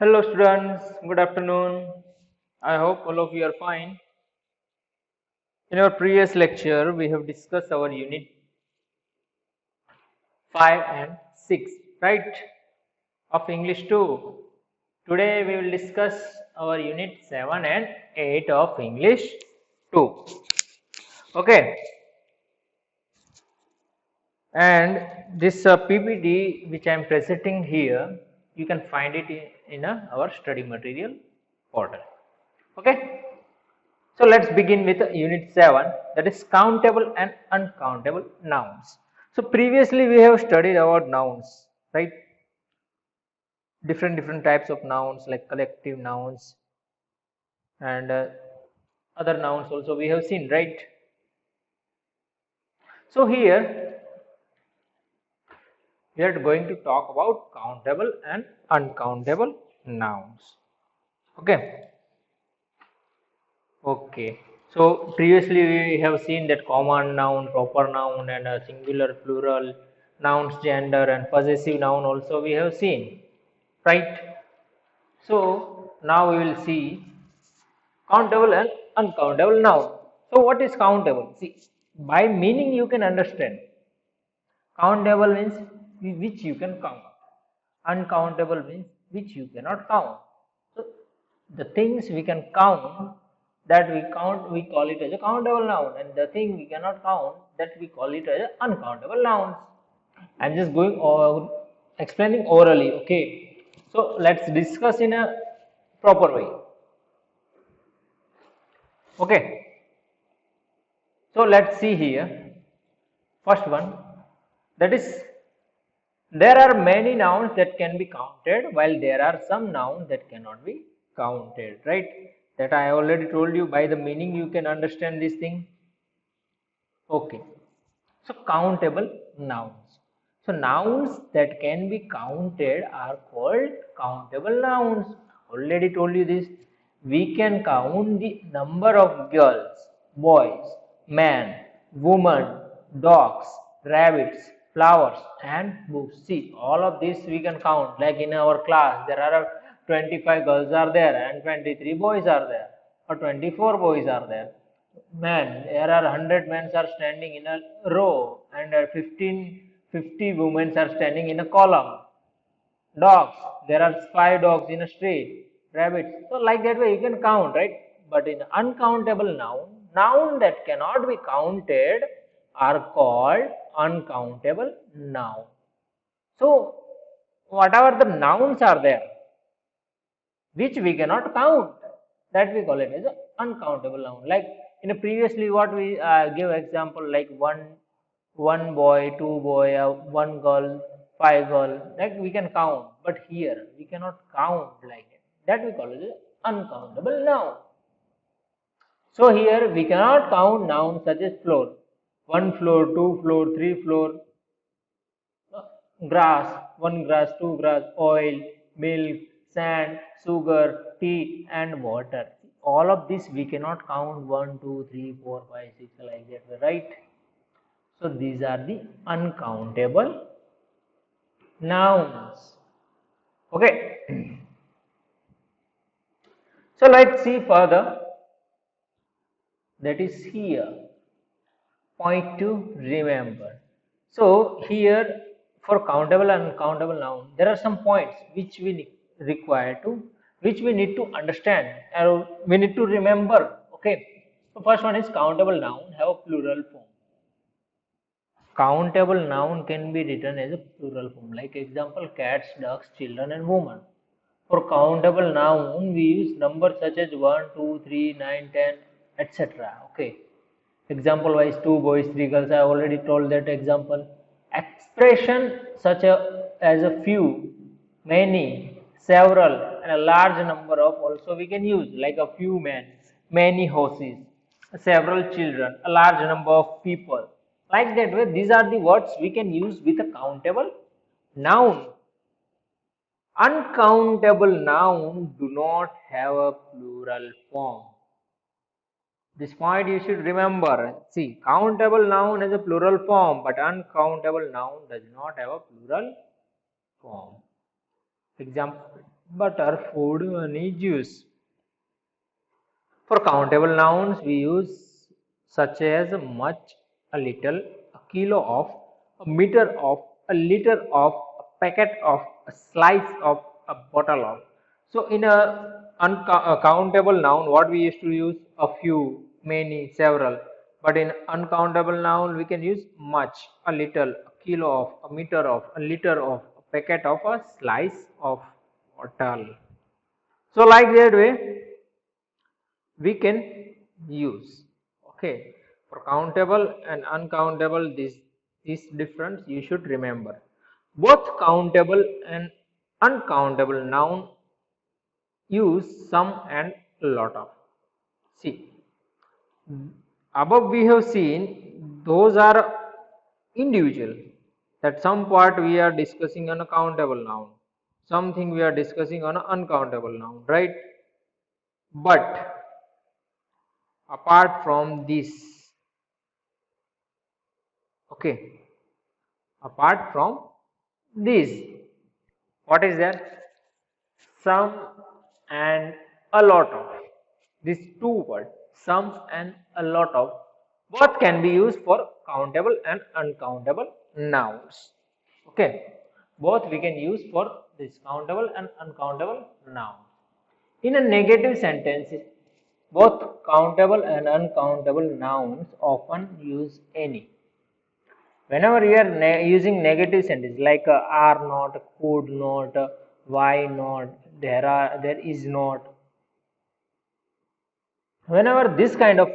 Hello students, good afternoon. I hope all of you are fine. In our previous lecture, we have discussed our unit 5 and 6, right, of English 2. Today we will discuss our unit 7 and 8 of English 2. Okay, and this PPT which I am presenting here, you can find it in our study material portal. Okay. So let's begin with unit 7, that is countable and uncountable nouns. So previously we have studied about nouns, right? Different types of nouns like collective nouns and other nouns also we have seen, right? So here we are going to talk about countable and uncountable nouns. Okay. Okay. So previously we have seen that common noun, proper noun and a singular, plural, nouns, gender and possessive noun also we have seen, right? So now we will see countable and uncountable noun. So what is countable? See, by meaning you can understand. Countable means which you can count. Uncountable means which you cannot count. So the things we can count, that we count, we call it as a countable noun, and the thing we cannot count, that we call it as uncountable nouns. I'm just going over explaining orally. Okay, so let's discuss in a proper way. Okay, so let's see here. First one, that is, there are many nouns that can be counted, while there are some nouns that cannot be counted, right? That I already told you. By the meaning you can understand this thing. Okay. So countable nouns. So nouns that can be counted are called countable nouns. Already told you this. We can count the number of girls, boys, men, women, dogs, rabbits, flowers and books. See, all of this we can count. Like in our class, there are 25 girls are there and 23 boys are there, or 24 boys are there. Men, there are 100 men are standing in a row and 50 women are standing in a column. Dogs, there are 5 dogs in a street. Rabbits, so like that way you can count, right? But in uncountable noun that cannot be counted are called uncountable noun. So whatever the nouns are there which we cannot count, that we call it as an uncountable noun. Like in a previously what we give example, like one boy, two boy, one girl, five girl, like we can count, but here we cannot count like that we call it as uncountable noun. So here we cannot count nouns such as floor, one floor, two floor, three floor, grass, one grass, two grass, oil, milk, sand, sugar, tea, and water. All of this we cannot count 1, 2, 3, 4, 5, 6 like that, right? So these are the uncountable nouns. Okay. So let's see further. That is here. Point to remember. So here for countable and uncountable noun, there are some points which we require to, which we need to understand or we need to remember. Okay. So first one is countable noun have a plural form. Countable noun can be written as a plural form, like example cats, dogs, children and women. For countable noun, we use numbers such as 1, 2, 3, 9, 10, etc. Okay. Example wise, two boys, three girls. I already told that example. Expression such as a few, many, several, and a large number of also we can use, like a few men, many horses, several children, a large number of people. Like that way, these are the words we can use with a countable noun. Uncountable nouns do not have a plural form. This point you should remember. See, countable noun has a plural form, but uncountable noun does not have a plural form. Example, butter, food, honey, juice. For countable nouns, we use such as much, a little, a kilo of, a meter of, a liter of, a packet of, a slice of, a bottle of. So in a countable noun, what we used to use? A few, many, several. But in uncountable noun, we can use much, a little, a kilo of, a meter of, a liter of, a packet of, a slice of, bottle. So like that way, we can use. Okay, for countable and uncountable, this difference you should remember. Both countable and uncountable noun use some and lot of. See, above we have seen those are individual, that some part we are discussing on a countable noun, something we are discussing on an uncountable noun, right? But apart from this, okay, apart from this, what is there? Some and a lot of. These two words, some and a lot of, both can be used for countable and uncountable nouns. Okay, both we can use for this countable and uncountable noun. In a negative sentence, both countable and uncountable nouns often use any. Whenever you are using negative sentence like are not, could not, why not, there is not, whenever this kind of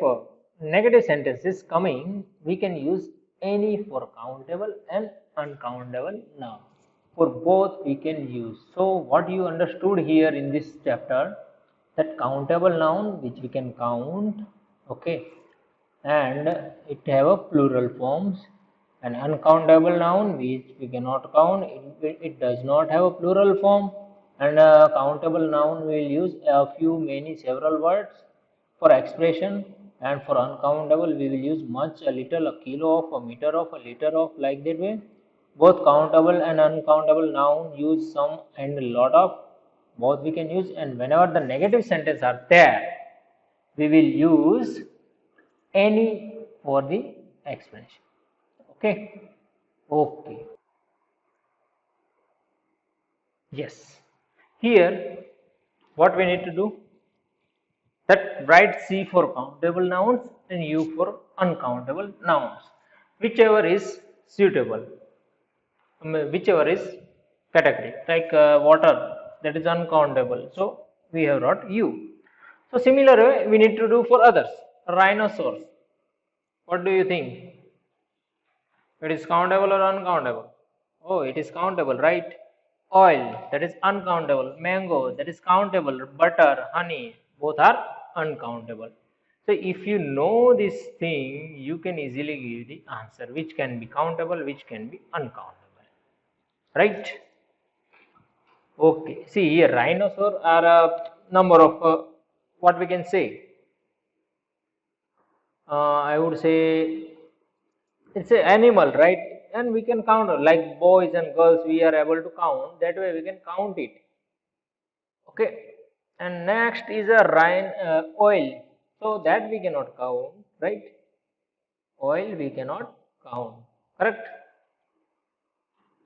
negative sentence is coming, we can use any for countable and uncountable noun. For both we can use. So what you understood here in this chapter, that countable noun which we can count, okay, and it have a plural forms, an uncountable noun which we cannot count, it does not have a plural form, and a countable noun will use a few, many, several words for expression, and for uncountable we will use much, a little, a kilo of, a meter of, a liter of, like that way. Both countable and uncountable noun use some and a lot of, both we can use, and whenever the negative sentence are there, we will use any for the explanation. Okay, okay, yes. Here what we need to do, that write C for countable nouns and U for uncountable nouns, whichever is suitable, whichever is category. Like water, that is uncountable, so we have wrote U. So similar way we need to do for others. Rhinoceros, what do you think? It is countable or uncountable? Oh, it is countable, right? Oil, that is uncountable. Mango, that is countable. Butter, honey, both are uncountable. So if you know this thing, you can easily give the answer, which can be countable, which can be uncountable, right? Okay, see here, rhinoceros are a number of, what we can say, I would say it's an animal, right? And we can count, like boys and girls we are able to count, that way we can count it. Okay, and next is a oil, so that we cannot count, right? Oil we cannot count, correct?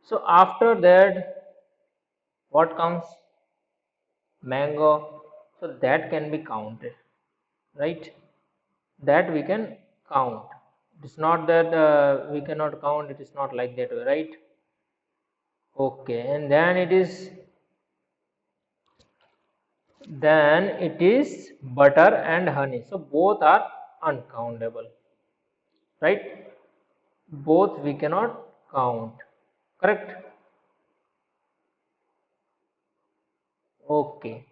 So after that what comes? Mango, so that can be counted, right? That we can count. It's not that we cannot count, it is not like that way, right? Okay, and then it is butter and honey, so both are uncountable, right? Both we cannot count, correct? Okay,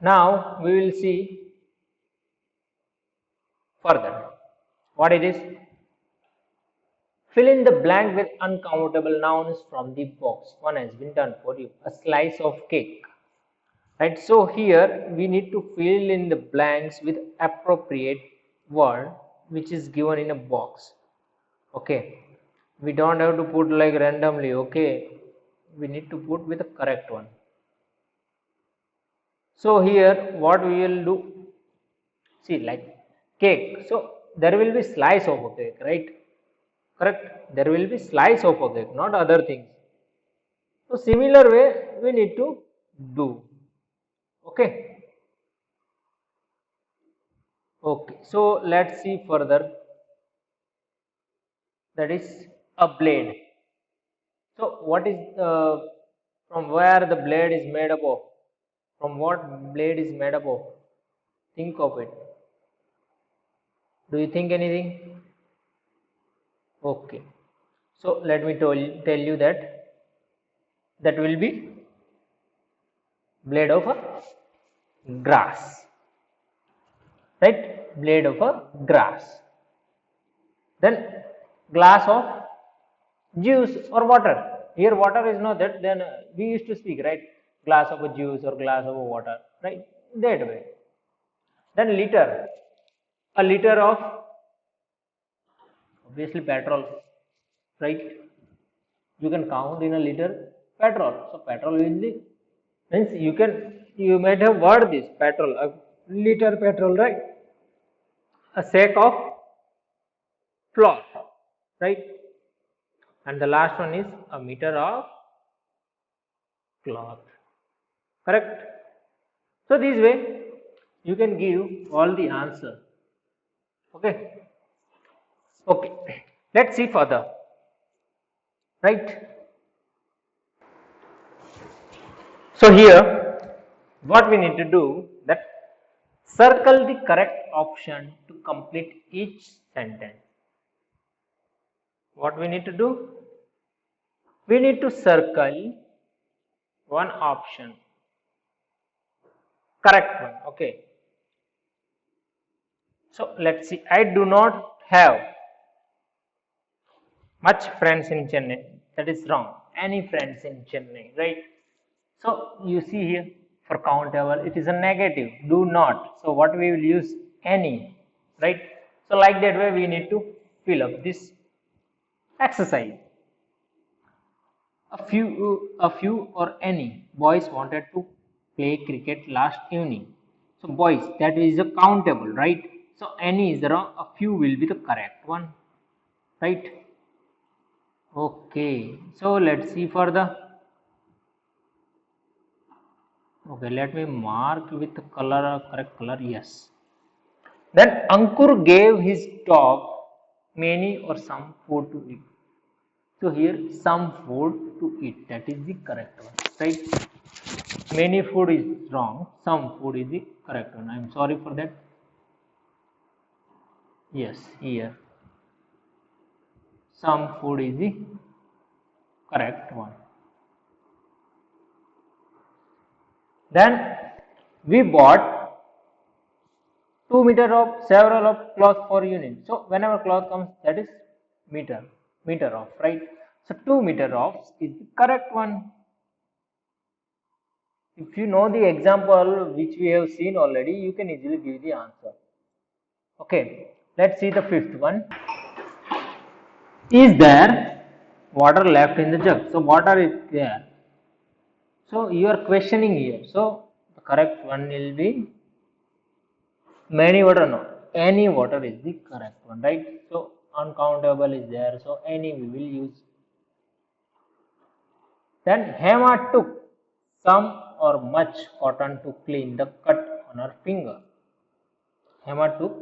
now we will see further what it is. Fill in the blank with uncountable nouns from the box. One has been done for you. A slice of cake, right? So here we need to fill in the blanks with appropriate word which is given in a box. Okay, we don't have to put like randomly. Okay, we need to put with the correct one. So here what we will do, see like cake, so there will be slice of a cake, right? Correct, there will be slice of a cake, not other things. So similar way we need to do. Okay. Okay, so let's see further, that is a blade. So what is from where the blade is made up of? From what blade is made up of? Think of it. Do you think anything? Okay. So let me tell you that that will be blade of a grass. Right? Blade of a grass. Then glass of juice or water. Here water is not that, then we used to speak, right? Glass of a juice or glass of a water, right? That way. Then liter. A liter of obviously petrol, right? You can count in a liter petrol. So petrol will be, means you might have heard this petrol, a liter petrol, right? A sack of flour, right? And the last one is a meter of cloth. Correct? So this way you can give all the answer. Okay. Okay. Let's see further. Right? So here what we need to do, that circle the correct option to complete each sentence. What we need to do? We need to circle one option. Correct one. Okay. So let's see. I do not have much friends in Chennai. That is wrong. Any friends in Chennai, right? So you see here for countable, it is a negative. Do not. So what we will use? Any, right? So like that way we need to fill up this exercise. A few or any boys wanted to play cricket last evening. So boys, that is a countable, right? So any is wrong. A few will be the correct one, right? Okay. So let's see further. Okay, let me mark with the color, correct color. Yes. Then Ankur gave his dog many or some food to eat. So here some food to eat, that is the correct one, right? Many food is wrong, some food is the correct one. I am sorry for that. Yes, here some food is the correct one. Then we bought 2 meter of several of cloth for unit. So whenever cloth comes, that is meter of, right? So 2 meter of is the correct one. If you know the example which we have seen already, you can easily give the answer. Okay, let's see the fifth one. Is there water left in the jug? So water is there. So you are questioning here. So the correct one will be many water, no. Any water is the correct one, right? So uncountable is there. So any we will use. Then Hema took some or much cotton to clean the cut on her finger. Hema took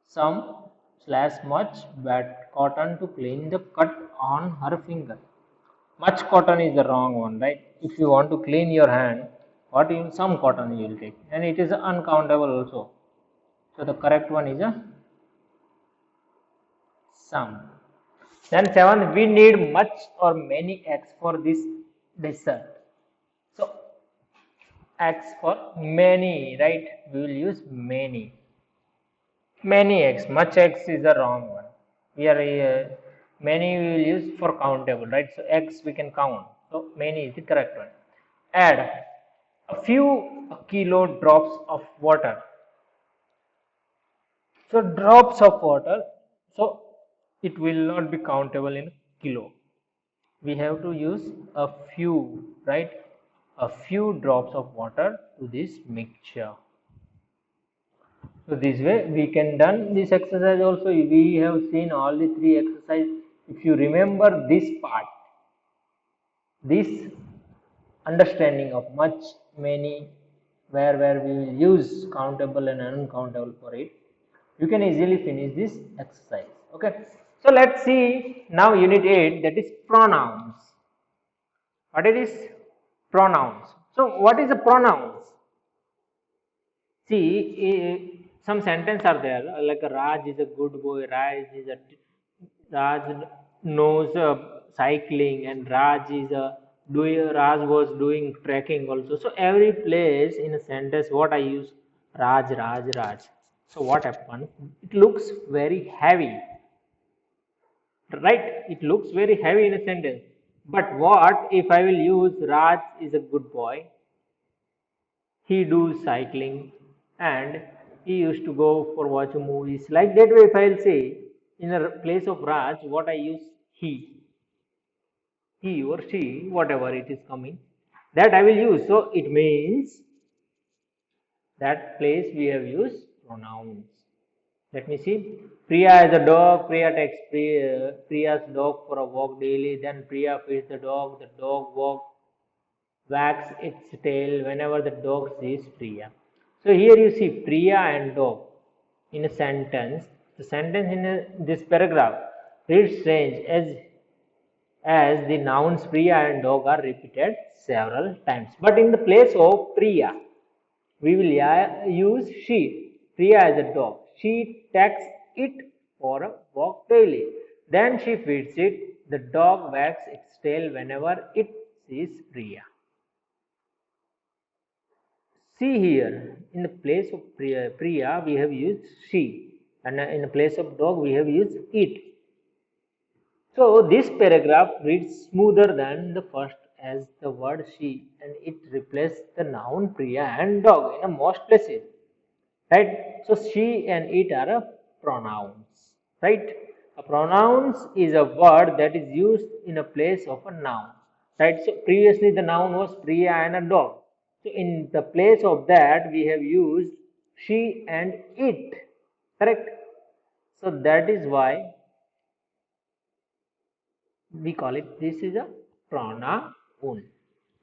some / much wet cotton to clean the cut on her finger. Much cotton is the wrong one, right? If you want to clean your hand, what you some cotton you will take, and it is uncountable also. So the correct one is a some. Then seventh, we need much or many eggs for this dessert. So eggs for many, right? We will use many. Many eggs, much eggs is the wrong one. We are many we will use for countable, right? So eggs we can count. So many is the correct one. Add a few kilo drops of water. So drops of water. So it will not be countable in kilo. We have to use a few, right? a few drops of water to this mixture. So this way we can done this exercise also. We have seen all the three exercises. If you remember this part, this understanding of much, many, where we will use countable and uncountable for it, you can easily finish this exercise. Okay. So let's see now unit 8, that is pronouns. What it is? Pronouns. So what is the pronouns? See, some sentence are there like Raj is a good boy, Raj knows cycling, and Raj was doing trekking also. So every place in a sentence, what I use, Raj, Raj, Raj. So what happens? It looks very heavy, right? It looks very heavy in a sentence. But what if I will use Raj is a good boy, he does cycling, and he used to go for watching movies. Like that way, if I'll say in a place of Raj, what I use, he or she, whatever it is coming, that I will use. So it means that place we have used pronouns. Let me see. Priya is a dog. Priya takes Priya's dog for a walk daily. Then Priya feeds the dog. The dog wags its tail whenever the dog sees Priya. So here you see Priya and dog in a sentence. The sentence in this paragraph reads strange as the nouns Priya and dog are repeated several times. But in the place of Priya, we will use she. Priya is a dog. She takes it for a walk daily. Then she feeds it. The dog wags its tail whenever it sees Priya. See here, in the place of Priya we have used she, and in the place of dog we have used it. So this paragraph reads smoother than the first as the word she, and it replaces the noun Priya and dog in most places. Right? So she and it are pronouns. Right? A pronouns is a word that is used in a place of a noun. Right? So previously the noun was Priya and a dog. So in the place of that we have used she and it. Correct? So that is why we call it, this is a pronoun.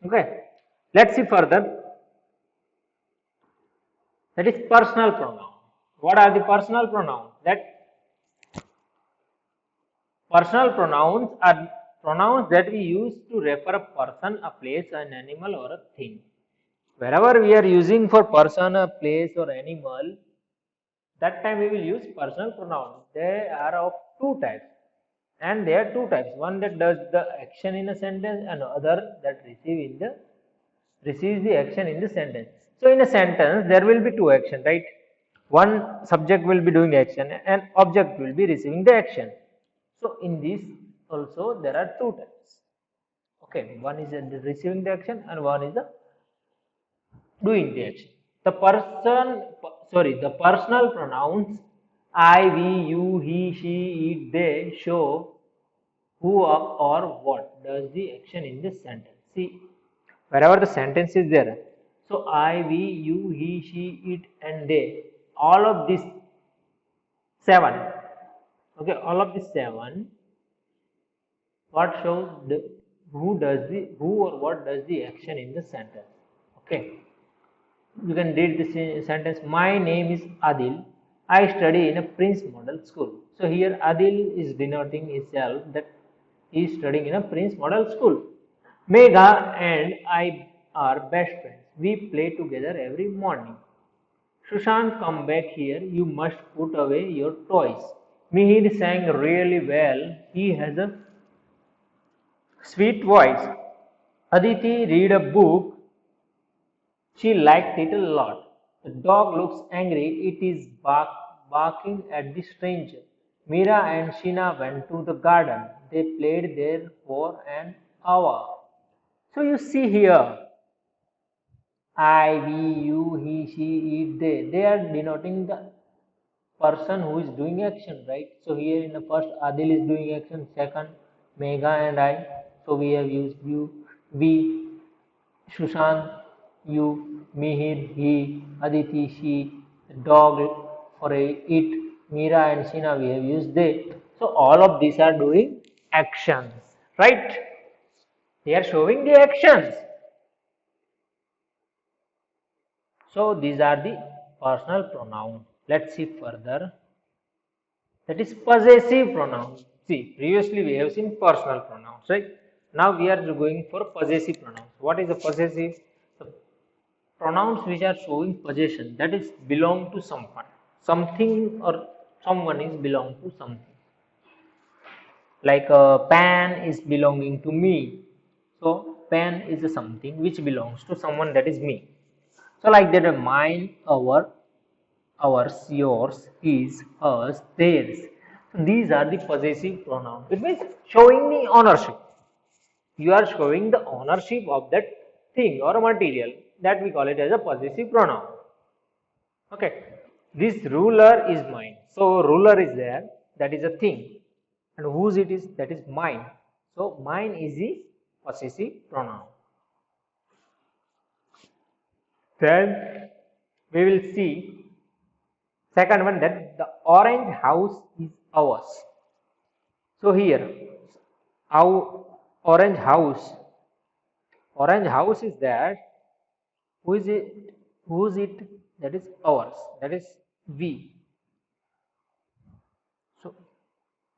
Okay. Let's see further. That is personal pronoun. What are the personal pronouns? Personal pronouns are pronouns that we use to refer a person, a place, an animal, or a thing. Wherever we are using for person, a place, or animal, that time we will use personal pronouns. They are of two types, and there are two types. One that does the action in a sentence, and other that receives the action in the sentence. So in a sentence, there will be two actions, right? One subject will be doing action, and object will be receiving the action. So in this also there are two types. Okay, one is the receiving the action, and one is the doing the action. The personal pronouns I, we, you, he, she, it, they show who or what does the action in this sentence. See, wherever the sentence is there, so I, we, you, he, she, it, and they, all of these seven. Okay, all of these seven, what shows who or what does the action in the sentence. Okay, you can read this sentence. My name is Adil. I study in a Prince Model School. So here Adil is denoting himself that he is studying in a Prince Model School. Megha and I are best friends. We play together every morning. Sushant, come back here. You must put away your toys. Mihir sang really well. He has a sweet voice. Aditi read a book. She liked it a lot. The dog looks angry. It is barking at the stranger. Mira and Sheena went to the garden. They played there for an hour. So you see here, I, we, you, he, she, it, they. They are denoting the person who is doing action, right? So here in the first, Adil is doing action. Second, Megha and I. So we have used you, we. Sushant, you, Mihir, he, Aditi, she, dog for a it, Meera and Sina we have used they. So all of these are doing actions, right? They are showing the actions. So these are the personal pronouns. Let's see further. That is possessive pronouns. See, previously we have seen personal pronouns, right? Now we are going for possessive pronouns. What is a possessive? The pronouns which are showing possession, that is belong to someone. Something or someone is belong to something. Like a pen is belonging to me. So pen is a something which belongs to someone, that is me. So like that, mine, ours, yours, his, hers, theirs. So these are the possessive pronouns. It means showing the ownership. You are showing the ownership of that thing or material, that we call it as a possessive pronoun. Okay. This ruler is mine. So ruler is there, that is a thing. And whose it is, that is mine. So mine is the possessive pronoun. Then we will see second one, that the orange house is ours. So here, our orange house is that, who is it? Whose it? That is ours. That is we. So,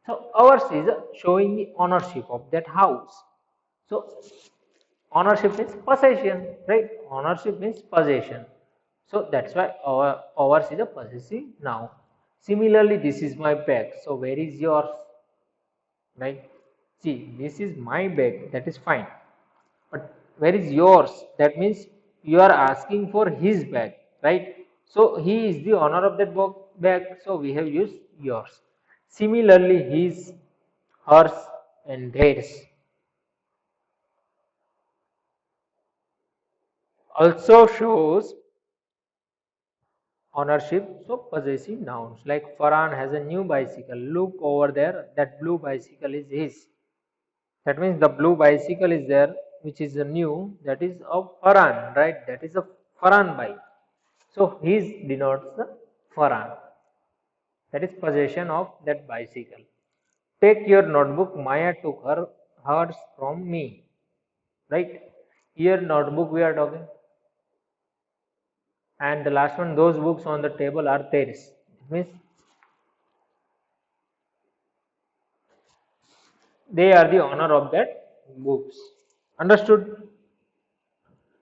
so ours is showing the ownership of that house. So ownership means possession, right? Ownership means possession. So that's why ours is a possessive noun. Similarly, this is my bag. So where is yours? Right? See, this is my bag. That is fine. But where is yours? That means you are asking for his bag, right? So he is the owner of that bag. So we have used yours. Similarly, his, hers, and theirs also shows ownership. So possessive nouns, like Farhan has a new bicycle. Look over there, that blue bicycle is his. That means the blue bicycle is there, which is a new, that is of Farhan, right? That is a Farhan bike. So his denotes the Farhan. That is possession of that bicycle. Take your notebook. Maya took hers from me. Right? Here notebook we are talking. And the last one, those books on the table are theirs. It means they are the owner of that books. Understood?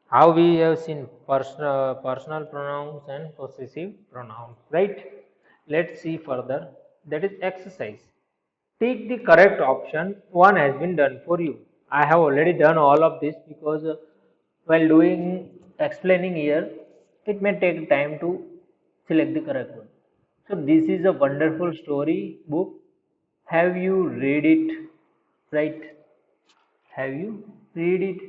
How we have seen personal pronouns and possessive pronouns, right? Let's see further. That is exercise. Take the correct option. One has been done for you. I have already done all of this because while doing explaining here, it may take time to select the correct one. So this is a wonderful story book. Have you read it? Right? Have you read it?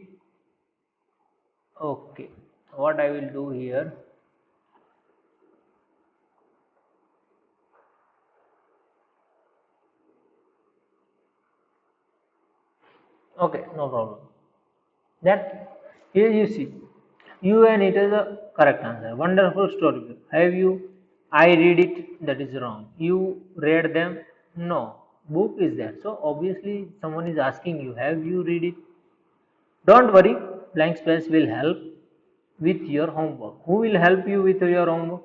Okay. What I will do here. Okay, no problem. Then here you see, you and it is a correct answer. Wonderful story. Have you? I read it. That is wrong. You read them? No. Book is there. So obviously someone is asking you, have you read it? Don't worry. Blank space will help with your homework. Who will help you with your homework?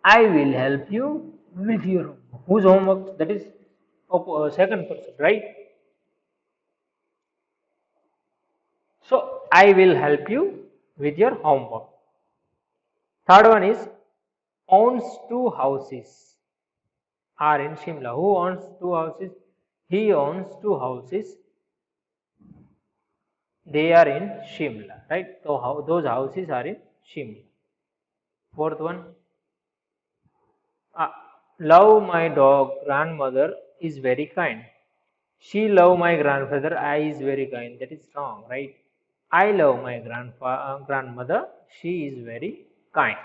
I will help you with your homework. Whose homework? That is second person, right? So I will help you with your homework. Third one is owns two houses are in Shimla. Who owns two houses? He owns two houses. They are in Shimla, right? So how those houses are in Shimla. Fourth one, uh, love my dog. Grandmother is very kind. She love my grandfather. I is very kind. That is wrong, right? I love my grandmother. She is very kind.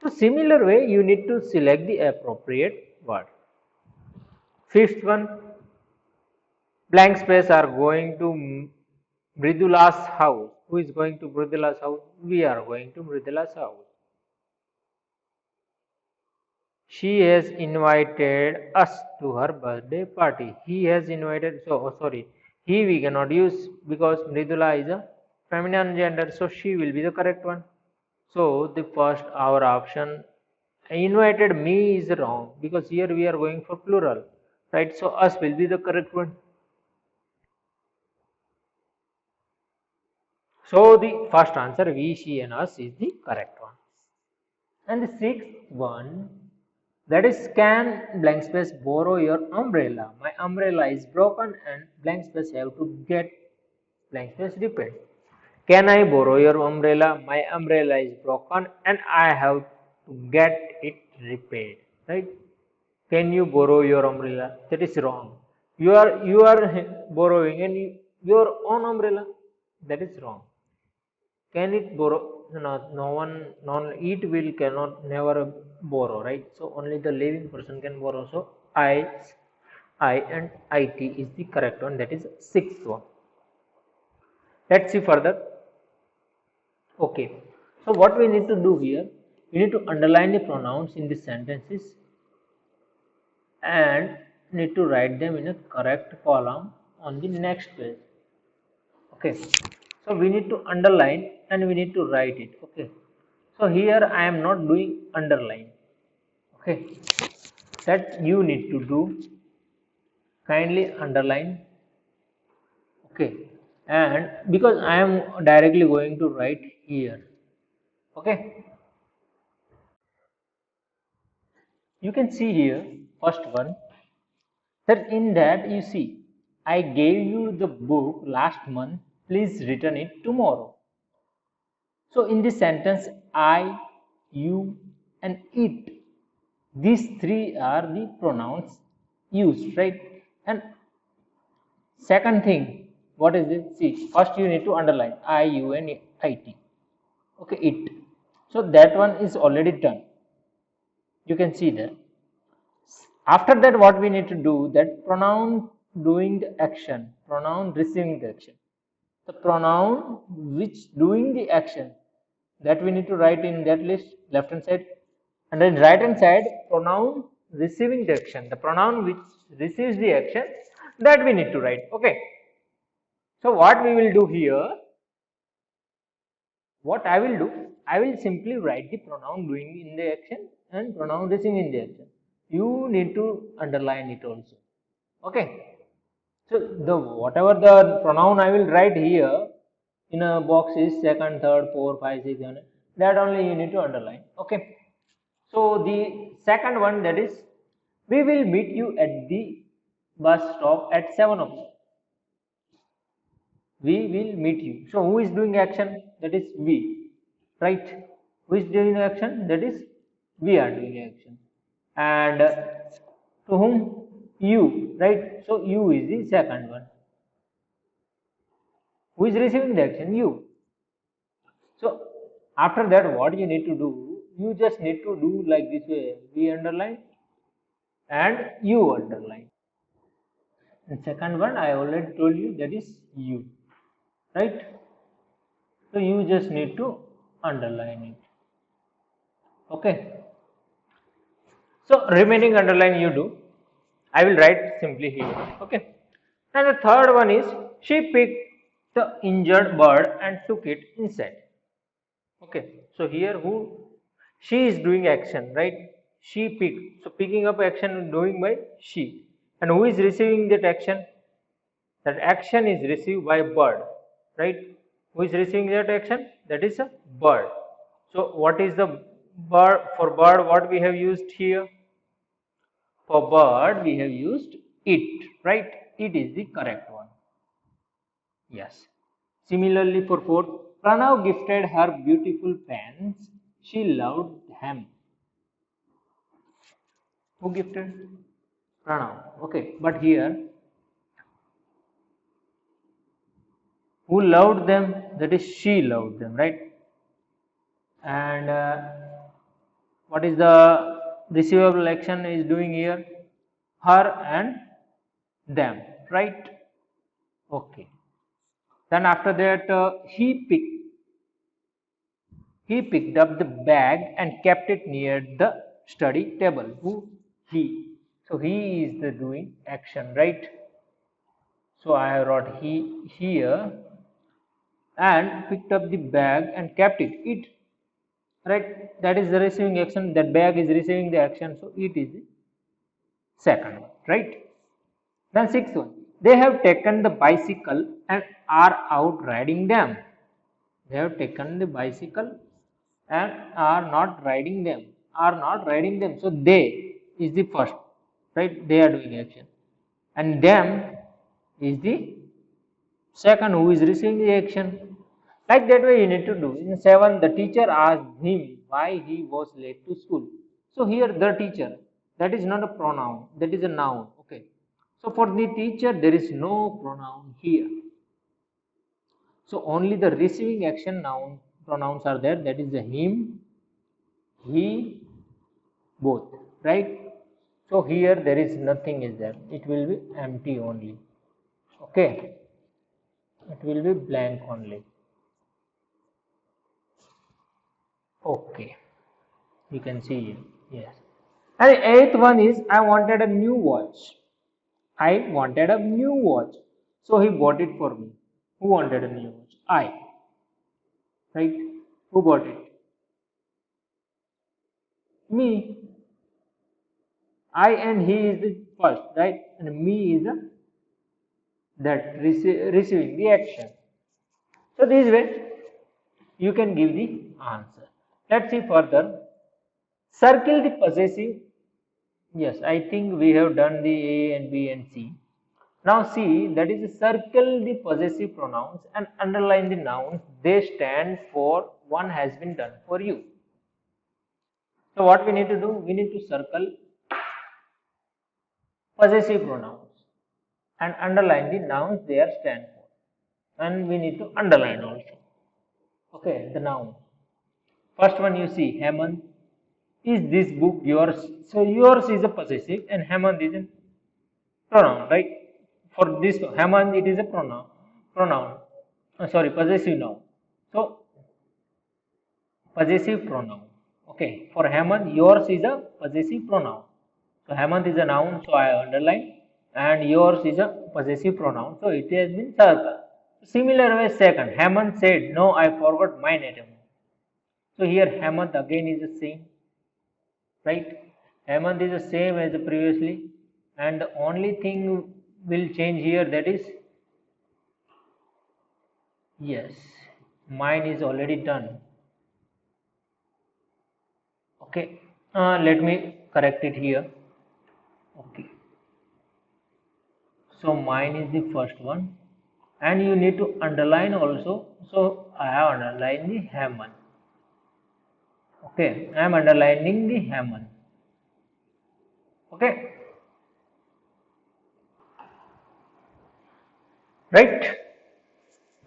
So similar way, you need to select the appropriate word. Fifth one, blank space are going to Mridula's house. Who is going to Mridula's house? We are going to Mridula's house. She has invited us to her birthday party. He has invited, so sorry, he we cannot use because Mridula is a feminine gender, so she will be the correct one. So the first our option invited me is wrong because here we are going for plural, right? So us will be the correct one. So the first answer we, she and us is the correct one. And the sixth one, that is, can blank space borrow your umbrella? My umbrella is broken and blank space have to get blank space repaired. Can I borrow your umbrella? My umbrella is broken and I have to get it repaired. Right? Can you borrow your umbrella? That is wrong. You are borrowing your own umbrella. That is wrong. Can it borrow? No one, it will cannot never borrow, right? So only the living person can borrow. So I and it is the correct one. That is sixth one. Let's see further. Okay, so what we need to do here, we need to underline the pronouns in the sentences and need to write them in a correct column on the next page. Okay, so we need to underline and we need to write it. Okay, so here I am not doing underline. Okay, that you need to do. Kindly underline. Okay, and because I am directly going to write here. Okay, you can see here first one, that in that you see, I gave you the book last month, please return it tomorrow. So in this sentence, I, you and it, these three are the pronouns used, right? And second thing, what is it? See, first you need to underline I, you and it. Okay, it. So that one is already done. You can see that. After that, what we need to do, that pronoun doing the action, pronoun receiving the action. The pronoun which doing the action, that we need to write in that list, left hand side, and then right hand side, pronoun receiving the action, the pronoun which receives the action, that we need to write. Okay, so what we will do here, what I will do, I will simply write the pronoun doing in the action and pronoun receiving in the action. You need to underline it also. Okay, so the whatever the pronoun I will write here in a box is second, third, fourth, 5, 6, 7. That only you need to underline. Okay. So the second one, that is, we will meet you at the bus stop at 7 o'clock. We will meet you. So who is doing action? That is we, right? Who is doing action? That is we are doing action. And to whom? You, right? So you is the second one. Who is receiving the action? You. So after that, what you need to do, you just need to do like this way, we underline and you underline. And second one, I already told you, that is you, right? So you just need to underline it. Okay. So remaining underline you do. I will write simply here. Okay. And the third one is, she picked the injured bird and took it inside. Okay. So here who? She is doing action, right? She picked. So picking up action doing by she. And who is receiving that action? That action is received by bird, right? Who is receiving that action? That is a bird. So what is the bird? For bird, what we have used here? For bird, we have used it, right? It is the correct one. Yes. Similarly, for fourth, Pranav gifted her beautiful pens. She loved them. Who gifted? Pranav. Okay, but here, who loved them? That is, she loved them, right? And what is the receivable action is doing here? Her and them, right? Okay. Then after that, he picked up the bag and kept it near the study table. Who? He. So he is the doing action, right? So I wrote he here, and picked up the bag and kept it. It, right? That is the receiving action. That bag is receiving the action. So it is the second one, right? Then sixth one. They have taken the bicycle and are out riding them. They have taken the bicycle and are not riding them. Are not riding them. So they is the first, right? They are doing action, and them is the second who is receiving the action. Like that way you need to do. In 7, the teacher asked him why he was late to school. So here the teacher, that is not a pronoun, that is a noun. Okay. So for the teacher there is no pronoun here. So only the receiving action noun pronouns are there, that is the him, he, both, right? So here there is nothing is there, it will be empty only. Okay, it will be blank only. Okay, you can see here. Yes. And eighth one is I wanted a new watch. I wanted a new watch. So he bought it for me. Who wanted a new watch? I. Right? Who bought it? Me. I and he is the first, right? And me is the that receiving the action. So this way you can give the answer. Let's see further. Circle the possessive. Yes, I think we have done the A and B and C. Now see, that is circle the possessive pronouns and underline the nouns they stand for. One has been done for you. So what we need to do? We need to circle possessive pronouns and underline the nouns they are stand for. And we need to underline also. Okay, the noun. First one you see, Hemant. Is this book yours? So yours is a possessive and Hemant is a pronoun, right? For this Hemant it is a pronoun. Sorry, possessive noun. So possessive pronoun. Okay, for Hemant yours is a possessive pronoun. So Hemant is a noun, so I underline, and yours is a possessive pronoun, so it has been circled. Similar way, second, Hemant said, "No, I forgot mine at home." So here Hemant again is the same, right? Hemant is the same as the previously, and the only thing will change here, that is, yes, mine is already done. Okay, let me correct it here. Okay, so mine is the first one, and you need to underline also. So I have underlined the Hemant. Okay, I am underlining the Hemant. Okay, right?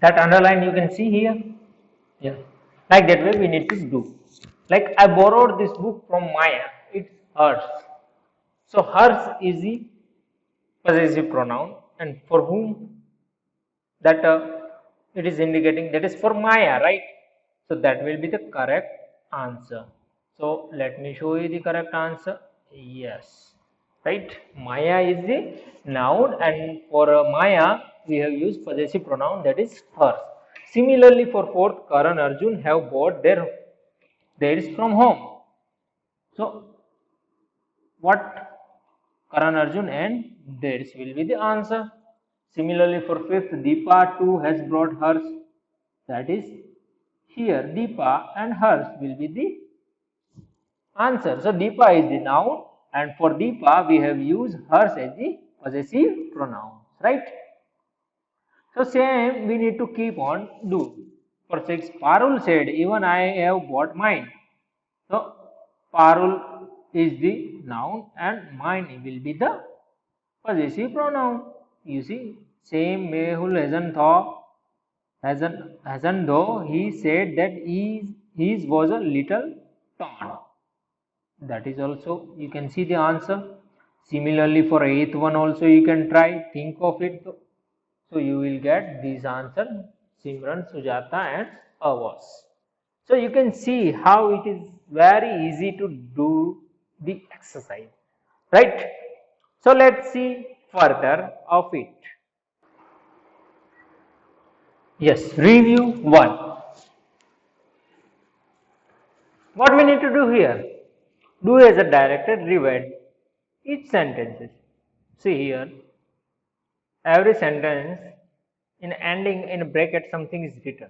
That underline you can see here. Yeah, like that way we need to do. Like I borrowed this book from Maya. It's hers. So hers is the possessive pronoun, and for whom that it is indicating, that is for Maya, right? So that will be the correct answer. So let me show you the correct answer. Yes, right? Maya is the noun, and for Maya we have used possessive pronoun, that is hers. Similarly, for fourth, Karan Arjun have bought theirs from home. So what? Karan Arjun and theirs will be the answer. Similarly, for fifth, Deepa too has brought hers. That is here, Deepa and hers will be the answer. So Deepa is the noun, and for Deepa we have used hers as the possessive pronoun, right? So same we need to keep on do. For six, Parul said, even I have bought mine. So Parul is the noun and mine will be the possessive pronoun. You see, same Mehul hasn't though he said that his was a little torn. That is also you can see the answer. Similarly for eighth one also you can try, think of it. So you will get these answers: Simran, Sujata and Avas. So you can see how it is very easy to do the exercise, right? So let's see further of it. Yes, review 1. What we need to do here? Do as a directed, rewrite each sentence. See here, every sentence in ending in a bracket something is written.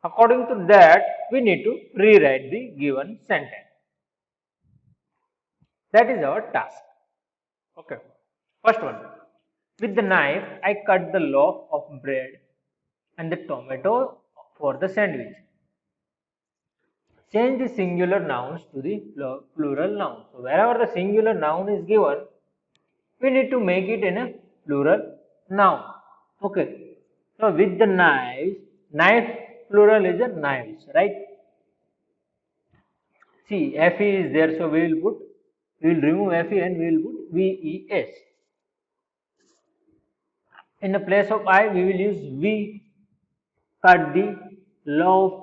According to that, we need to rewrite the given sentence. That is our task. Okay. First one. With the knife, I cut the loaf of bread and the tomato for the sandwich. Change the singular nouns to the plural noun. So wherever the singular noun is given, we need to make it in a plural noun. Okay. So with the knife plural is a knives, right? See, fe is there, so we will remove fe and we will put ves. In the place of I, we will use we. Cut the loaf.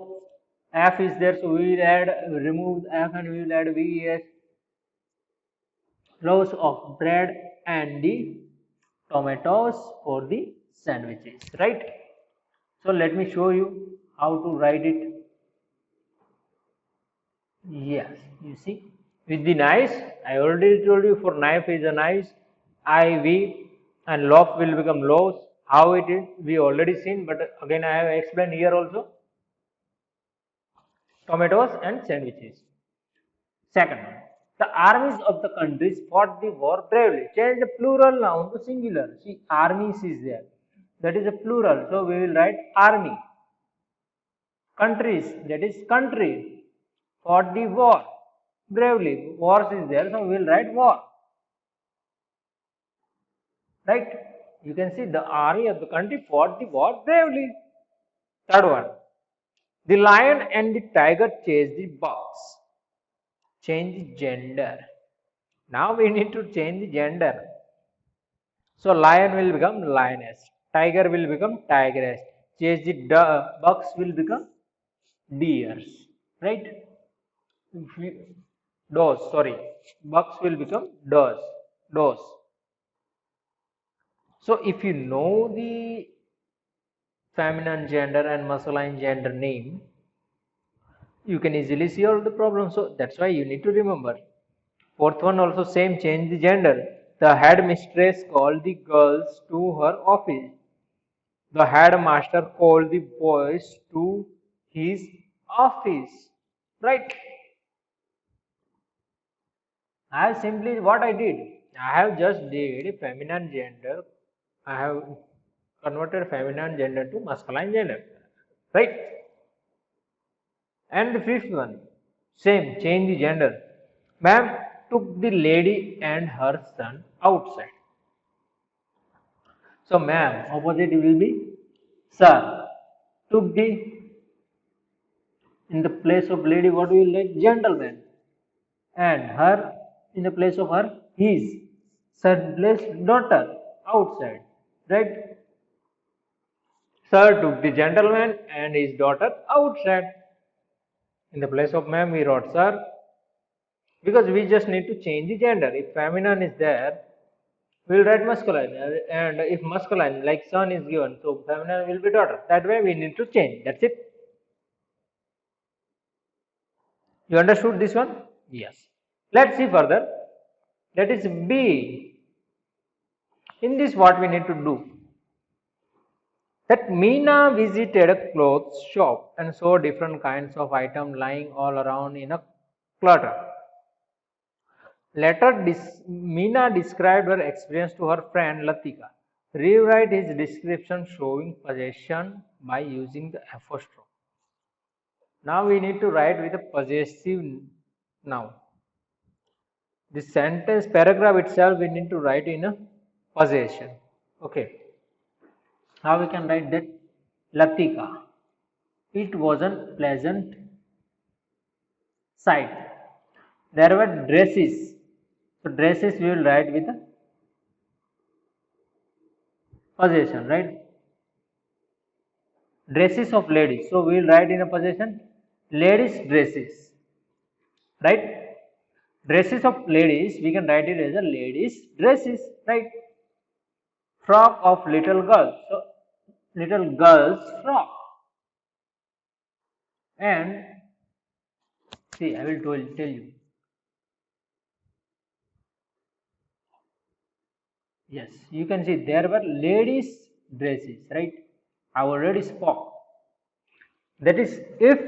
F is there, so we will remove F and we will add ves. Loaves of bread and the tomatoes for the sandwiches, right? So let me show you how to write it. Yes, you see, with the knives, I already told you for knife is a knives, I, we, and loaf will become loaves. How it is, we already seen, but again I have explained here also. Tomatoes and sandwiches. Second one, the armies of the countries fought the war bravely. Change the plural noun to singular. See, armies is there. That is a plural, so we will write army. Countries, that is country, fought the war bravely. Wars is there, so we will write war. Right? You can see the army of the country fought the war bravely. Third one, the lion and the tiger chased the bucks. Change the gender. Now we need to change the gender. So lion will become lioness, tiger will become tigress, chase the bucks will become deers, right? Does, sorry, bucks will become does. So if you know the feminine gender and masculine gender name, you can easily see all the problems. So that's why you need to remember. Fourth one also same, change the gender. The headmistress called the girls to her office. The headmaster called the boys to his office. Right? I have simply what I did. I have just did feminine gender. I have converted feminine gender to masculine gender. Right? And the fifth one, same, change the gender. Ma'am took the lady and her son outside. So, ma'am, opposite will be sir. Took the, in the place of lady, what we will write? Gentleman. And her, in the place of her, his. Sir placed daughter outside. Right? Sir took the gentleman and his daughter outside. In the place of ma'am, we wrote sir. Because we just need to change the gender. If feminine is there, we will write masculine, and if masculine like son is given, so feminine will be daughter. That way we need to change. That's it. You understood this one? Yes. Let's see further. That is B. In this, what we need to do? That Meena visited a clothes shop and saw different kinds of items lying all around in a clutter. Later, Meena described her experience to her friend Latika. Rewrite his description showing possession by using the apostrophe. Now we need to write with a possessive noun. The sentence paragraph itself we need to write in a possession. Okay. How we can write that? Latika. It was a pleasant sight. There were dresses. So dresses we will write with a possession, right? Dresses of ladies. So we will write in a possession ladies dresses, right? Dresses of ladies, we can write it as a ladies dresses, right? Frock of little girls. So little girls frock. And see, I will tell you. Yes, you can see there were ladies dresses, right? I already spoke. That is, if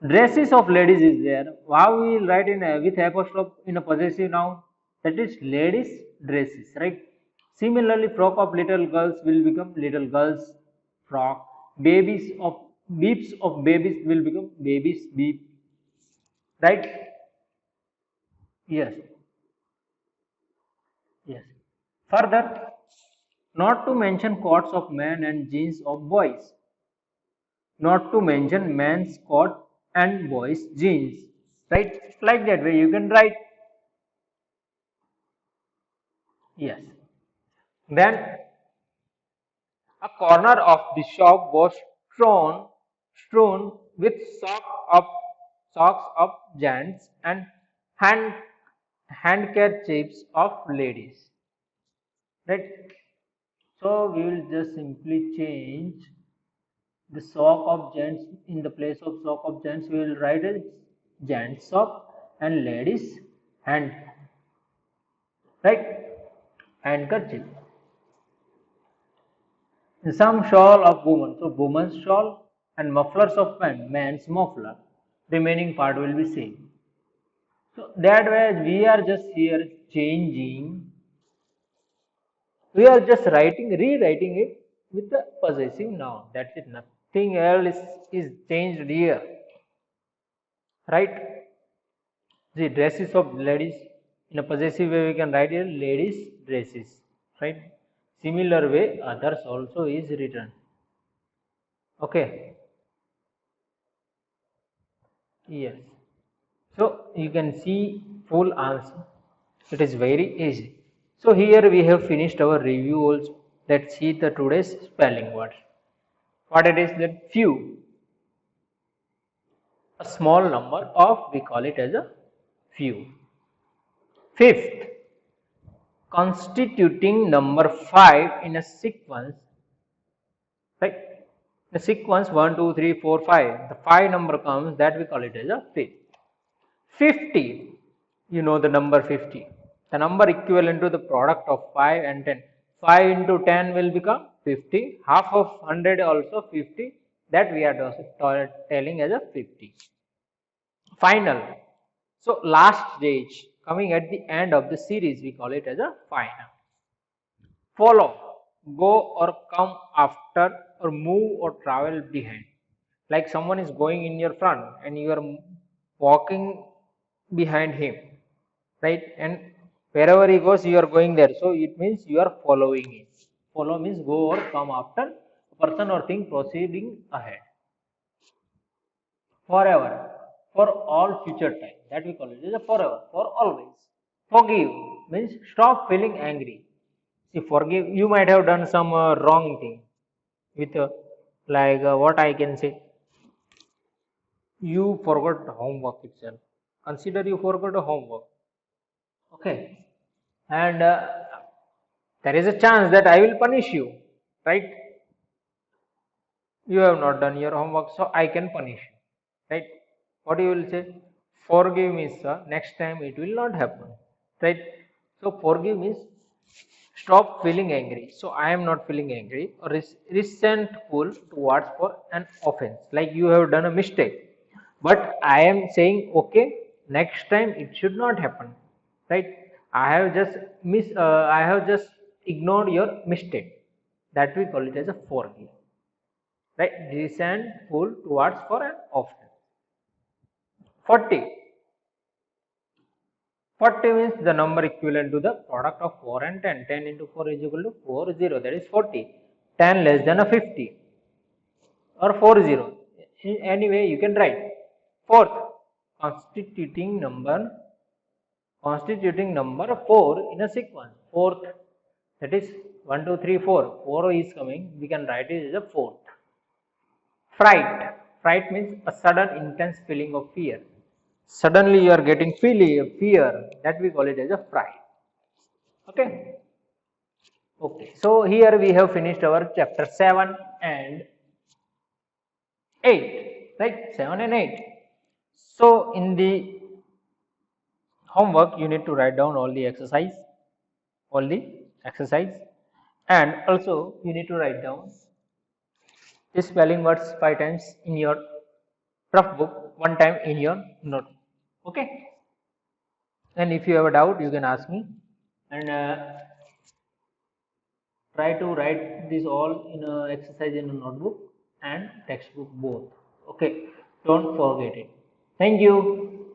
dresses of ladies is there, how we will write in a, with apostrophe in a possessive noun? That is ladies dresses, right? Similarly, frock of little girls will become little girls frock. Babies of beeps of babies will become babies beep, right? Yes, yes. Further, not to mention coats of men and jeans of boys. Not to mention men's coat and boys jeans, right? Like that way you can write. Yes. Then a corner of the shop was strewn with of socks of gents and hand handkerchiefs of ladies, right? So we will just simply change the sock of gents. In the place of sock of gents we will write as gents sock and ladies hand, right? Handkerchief. Some shawl of woman, so woman's shawl, and mufflers of men, man's muffler. Remaining part will be same. So that way we are just here changing, we are just rewriting it with the possessive noun. That's it, nothing else is changed here, right? The dresses of ladies, in a possessive way we can write here ladies dresses, right? Similar way others also is written. Okay, yes. So you can see full answer. It is very easy. So here we have finished our review also. Let's see the today's spelling words. What it is, that few, a small number of, we call it as a few. Fifth, constituting number 5 in a sequence, right? The sequence 1, 2, 3, 4, 5. The 5 number comes, that we call it as a fifth. 50, you know the number 50. The number equivalent to the product of 5 and 10. 5 into 10 will become 50. Half of 100 also 50. That we are telling as a 50. Final. So last stage coming at the end of the series, we call it as a final. Follow, go or come after or move or travel behind. Like someone is going in your front and you are walking behind him, right? And wherever he goes you are going there, so it means you are following him. Follow means go or come after a person or thing proceeding ahead. Forever, for all future time, that we call it as a forever, for always. Forgive means stop feeling angry. See, forgive, you might have done some wrong thing with what I can say, you forgot homework itself. Consider you forgot a homework, okay, and there is a chance that I will punish you, right? You have not done your homework, so I can punish you, right? What you will say? Forgive me, sir, next time it will not happen, right? So forgive means stop feeling angry. So I am not feeling angry or resentful towards for an offense. Like you have done a mistake, but I am saying okay, next time it should not happen, right? I have just I have just ignored your mistake. That we call it as a forgive, right? Resentful towards for an offense. 40. 40 means the number equivalent to the product of 4 and 10. 10 into 4 is equal to 40. That is 40. 10 less than a 50 or 40. Anyway, you can write. Fourth, constituting number 4 in a sequence. Fourth, that is 1, 2, 3, 4. 4 is coming. We can write it as a fourth. Fright. Fright means a sudden intense feeling of fear. Suddenly you are getting fear. That we call it as a fright. Okay. Okay. So here we have finished our chapter 7 and 8. Right? 7 and 8. So in the homework you need to write down all the exercise, and also you need to write down the spelling words 5 times in your rough book, 1 time in your notebook. Okay. And if you have a doubt, you can ask me, and try to write this all in a exercise in a notebook and textbook both. Okay. Don't forget it. Thank you.